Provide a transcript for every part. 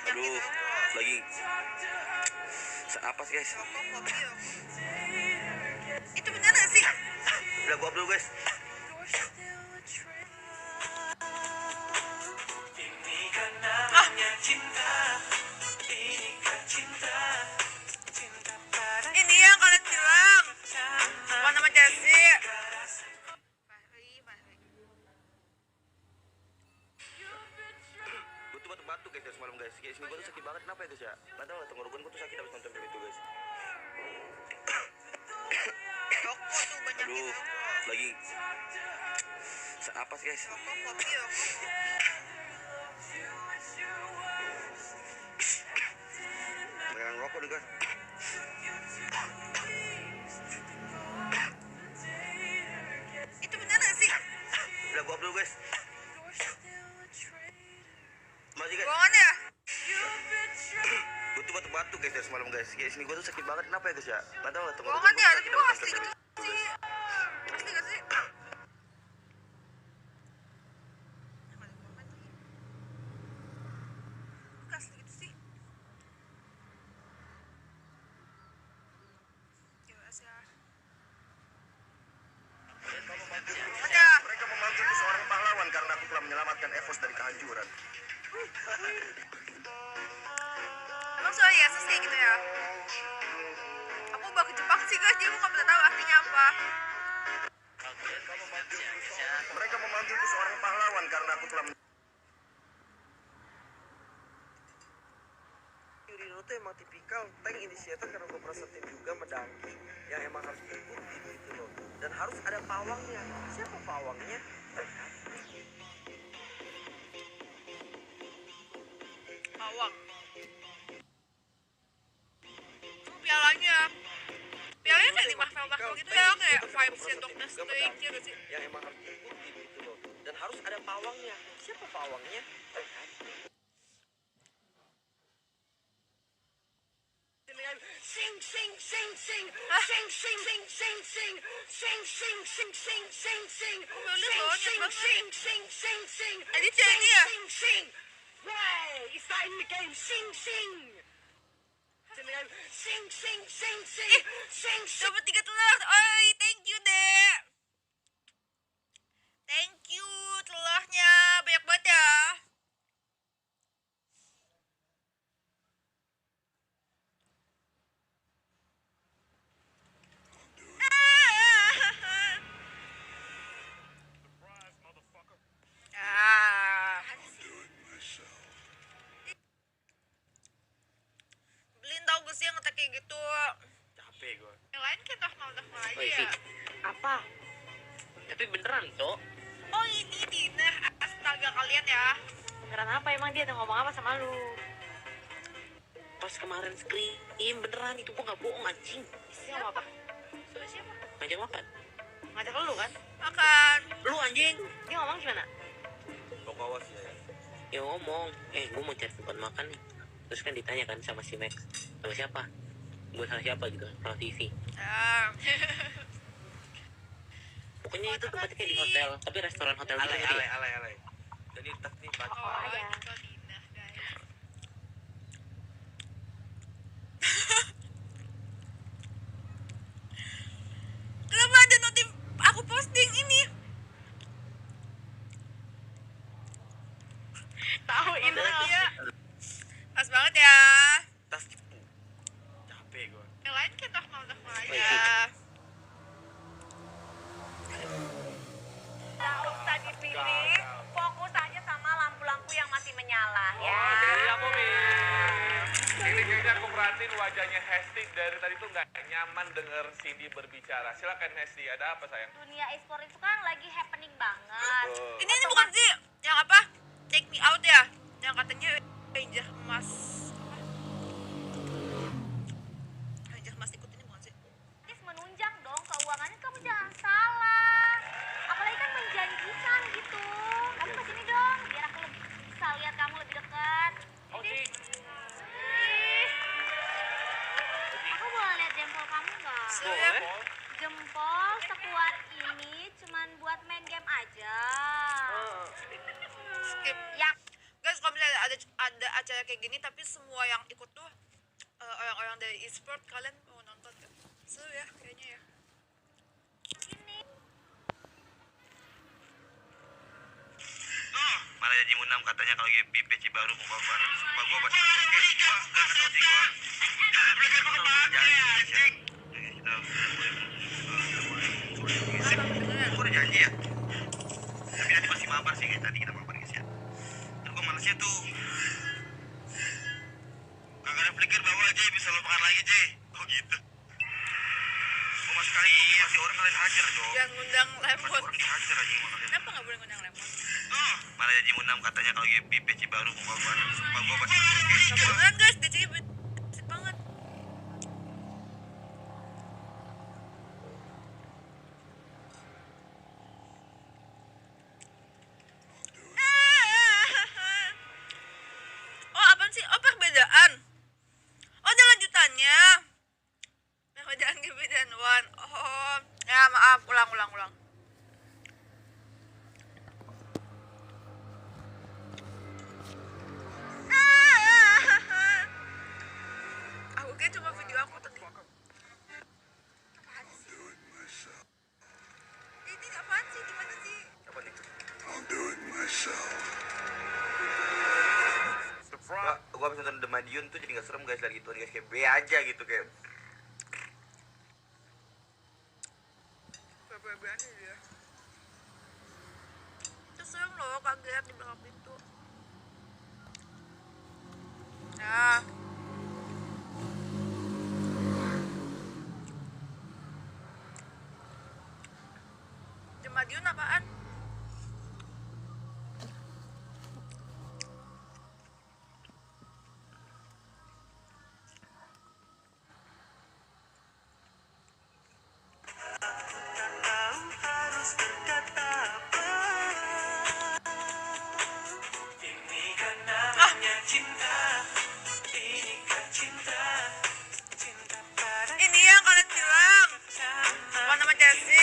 Aduh, lagi napas guys. Itu bener gak sih? Udah gua up dulu guys. Ini yang kalian bilang bukan nama Chelsea. Gue tuh batuk-batuk guys semalam guys. Kayak sini gue tuh sakit banget. Kenapa ya guys ya? Gak tau lah, tenggorokan gue tuh sakit abis nonton film itu guys. Rokok tuh banyak. Aduh, lagi napas guys. Megang rokok nih guys. Itu bener gak sih? Udah gua up dulu guys. Masih guys. Bohongan ya? Gue tuh batuk-batuk guys semalam guys. Kayak sini gue tuh sakit banget. Kenapa ya guys ya? Gak tau lah, tenggorokan Bohongan gue ya? tuh Tapi sakit gue abis asli nonton gitu film itu sih. guys. Asli gak sih? Asli gitu sih. Ya udah ya. Mereka memanggilku seorang pahlawan karena aku telah menyelamatkan Evos dari kehancuran. Emang soal Yesus kayak gitu ya? Aku bawa ke Jepang sih guys, jadi aku gak pernah tahu artinya apa. Mereka memanggilku seorang pahlawan karena aku telah Yurino tuh emang tipikal tank inisiator karena gue prasetya juga medaki yang emang harus terbukti gitu loh. Dan harus ada pawangnya. Siapa pawangnya? Pawang. Pialanya. Pialanya kayak di Marvel gitu ya, kayak vibes-nya Doctor Strange gitu sih. Yang emang harus terbukti gitu loh. Dan harus ada pawangnya. Siapa pawangnya? Sing sing sing sing sing sing sing sing sing sing sing sing sing sing sing sing sing sing sing. Ini cengnya ya? Sing sing. Way, it's not in the game. Sing sing. Sing sing sing sing sing. Dapat 3 telur. Oi, thank you deh. Thank you telurnya banyak banget ya. Beliin tau gak sih yang ngetek kayak gitu. Capek gue. Yang lain kayak normal-normal aja Woi, ya. Fik. Apa? Tapi beneran, Cok. Oh ini dinner, astaga kalian ya. Beneran apa emang dia udah ngomong apa sama lu? Pas kemarin scream, beneran itu gua gak bohong anjing. Siapa apa? Sudah siapa? Ngajak makan. Ngajak lu kan? Makan. Lu anjing. Dia ngomong gimana? Pokok awas ya. Ya ngomong, gua mau cari tempat makan nih. Terus kan ditanya kan sama si Max, sama siapa? Gue sama siapa gitu, sama TV. Pokoknya itu tempatnya kayak di hotel, tapi restoran hotel gitu. Alay. Jadi tak nih Oh, ada. itu dinner guys. Kenapa ada notif aku posting ini? Tahu ini Iya. Pas banget ya. tas. Capek gue. Yang lain kayak normal-normal Woi, aja. Fik. Nggak usah dipilih, fokus aja sama lampu-lampu yang masih menyala ya. Iya, Mumi. Ini kayaknya aku perhatiin wajahnya Hesti dari tadi tuh nggak nyaman denger Cindy berbicara. Silakan Hesti, ada apa sayang? Dunia e-sport itu kan lagi happening banget. Ini bukan sih yang apa? Take me out ya? Yang katanya Ranger Emas. Apa? Ranger Emas ikut ini bukan sih? Terus menunjang dong keuangannya, kamu jangan salah. Apalagi kan menjanjikan gitu. Kamu kesini dong, biar aku bisa lihat kamu lebih dekat. Oke. Ih, aku boleh lihat jempol kamu nggak? Boleh. Jempol sekuat ini cuman buat main game aja. Skip. Ya, Guys, kalau misalnya ada acara kayak gini tapi semua yang ikut tuh orang-orang dari e-sport. Kalian mau nonton kan? Seru ya kayaknya ya. Ini Malah jadi Munam katanya kalau game PC baru mau baru. Sumpah gua pasti oke. Wah, enggak tahu sih gua. Gua udah janji ya. Tapi nanti masih mabar sih kayak tadi kita mabar guys ya. Dan gua malesnya tuh kagak ada flicker bawa aja bisa lo makan lagi Jay. Oh gitu. Gua masuk kali masih orang kalian hajar dong. Yang ngundang Lemon. Orang kita hajar aja sama kalian. Kenapa nggak boleh ngundang Lemon? Malah jadi Munam katanya kalau game PC baru mau baru. Sumpah gua pasti oke. Nggak beneran guys, DC berisik banget. Oh apaan sih? Oh perbedaan. Oh ada lanjutannya. Perbedaan Gibi dan Wan. Oh ya maaf, ulang. Aku kayak cuma video aku tadi. Apaan sih? Ini apaan sih? Gimana sih? Apa nih? Gua habis nonton The Madiun tuh jadi gak serem guys lagi gitu guys, kayak B aja gitu kayak. Berapa-berapa dia. Terus serem loh, kaget di belakang pintu. Nah. The Madiun apaan? Ini yang kalian bilang Wan sama Chelsea.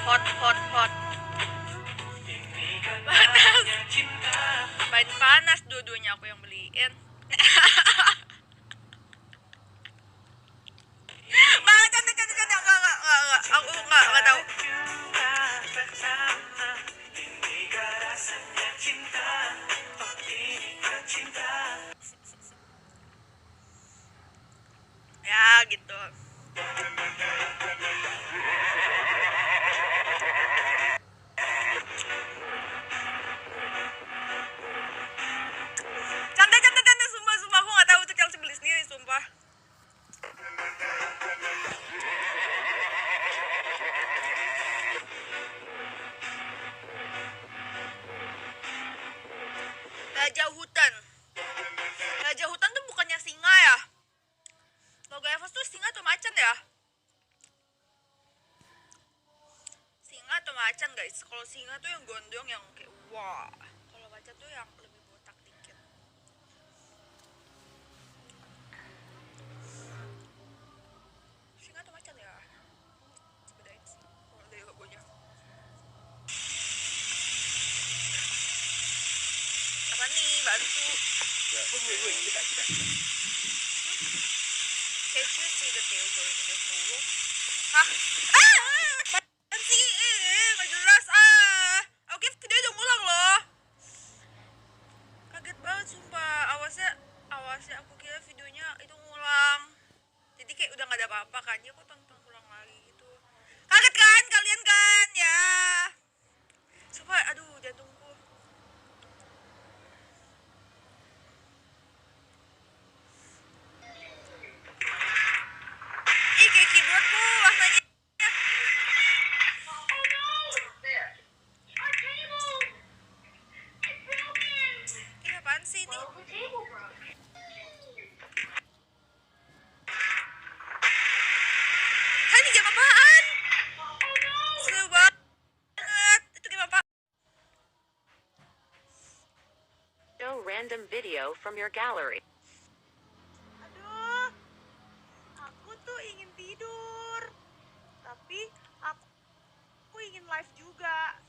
Hot panas dua-duanya aku yang beliin. Banget cantik enggak aku enggak tahu. Ya gitu. Cantik sumpah aku nggak tahu tuh Chelsea beli sendiri sumpah. Raja hutan tuh bukannya singa ya? Logo Evos tuh singa atau macan ya? Singa atau macan guys? Kalau singa tuh yang gondrong yang kayak wah. Kalau macan tuh yang lebih botak dikit. Singa atau macan ya? Bedain sih. Kalau dari logonya. Apa nih? Bantu. Can't you see the tail going in the pool? Hah? Apaan sih? Nggak jelas Oke, video udah ngulang loh. Kaget banget sumpah. Awasnya aku kira videonya itu ngulang. Jadi kayak udah nggak ada apa-apa kan. Ya aku tonton ulang lagi gitu. Kaget kan kalian kan? Ya. Sumpah, aduh jantungku. Ih, kayak keyboardku warnanya. Ini apaan sih ini? random video from your gallery. Aduh, aku tuh ingin tidur. Tapi aku ingin live juga.